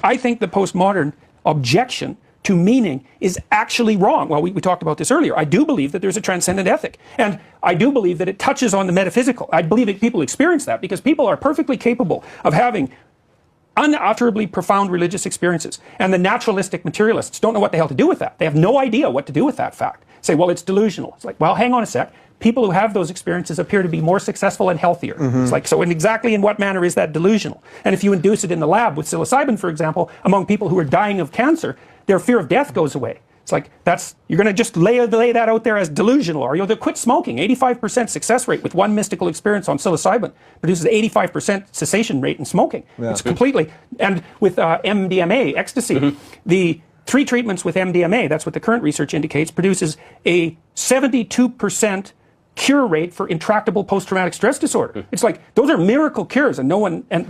I think the postmodern objection to meaning is actually wrong. Well, we talked about this earlier. I do believe that there's a transcendent ethic, and I do believe that it touches on the metaphysical. I believe that people experience that because people are perfectly capable of having unutterably profound religious experiences, and the naturalistic materialists don't know what the hell to do with that. They have no idea what to do with that fact. Say, well, it's delusional. It's like, well, hang on a sec. People who have those experiences appear to be more successful and healthier. It's like, so exactly in what manner is that delusional? And if you induce it in the lab with psilocybin, for example, among people who are dying of cancer, their fear of death goes away. It's like, you're going to just lay that out there as delusional, or they'll quit smoking. 85% success rate with one mystical experience on psilocybin produces 85% cessation rate in smoking. Yeah. It's completely, and with MDMA, ecstasy, the 3 treatments with MDMA, that's what the current research indicates, produces a 72% cure rate for intractable post-traumatic stress disorder. It's like, those are miracle cures, and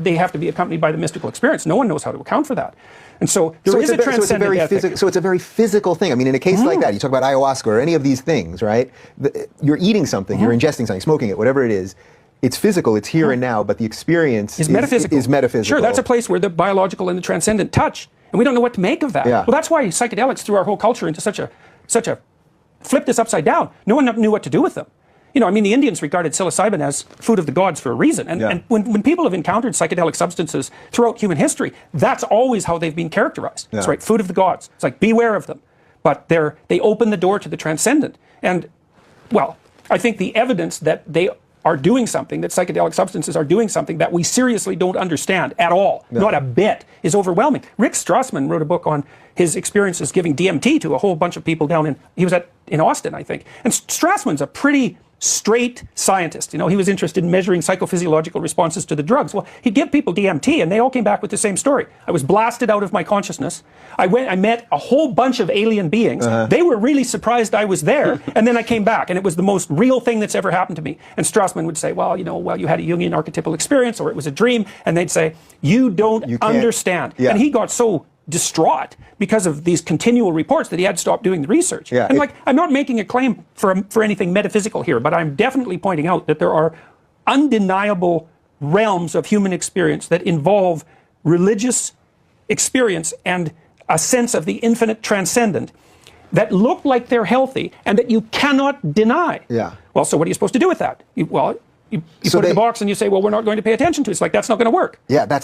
they have to be accompanied by the mystical experience. No one knows how to account for that. And so there is a transcendent ethic. So it's a very physical thing. I mean, in a case like that, you talk about ayahuasca or any of these things, right? You're eating something, you're ingesting something, smoking it, whatever it is. It's physical, it's here and now, but the experience is metaphysical. Sure, that's a place where the biological and the transcendent touch, and we don't know what to make of that. Yeah. Well, that's why psychedelics threw our whole culture into such a flip this upside down. No one knew what to do with them. You know, I mean, the Indians regarded psilocybin as food of the gods for a reason. And when people have encountered psychedelic substances throughout human history, that's always how they've been characterized. That's right, food of the gods. It's like, beware of them. But they open the door to the transcendent. And, well, I think the evidence that they are doing something, that psychedelic substances are doing something that we seriously don't understand at all, not a bit, is overwhelming. Rick Strassman wrote a book on his experiences giving DMT to a whole bunch of people down he was in Austin, I think. And Strassman's a pretty straight scientist. You know, he was interested in measuring psychophysiological responses to the drugs. Well, he'd give people DMT and they all came back with the same story. I was blasted out of my consciousness. I met a whole bunch of alien beings. They were really surprised I was there, and then I came back, and it was the most real thing that's ever happened to me. And Strassman would say, well, you had a Jungian archetypal experience, or it was a dream, and they'd say, you don't understand. Yeah. And he got so distraught because of these continual reports that he had to stop doing the research. Yeah, and I'm not making a claim for anything metaphysical here, but I'm definitely pointing out that there are undeniable realms of human experience that involve religious experience and a sense of the infinite transcendent that look like they're healthy and that you cannot deny. Yeah. Well, so what are you supposed to do with that? You put it in the box and you say, well, we're not going to pay attention to it. It's like, that's not going to work. Yeah, that's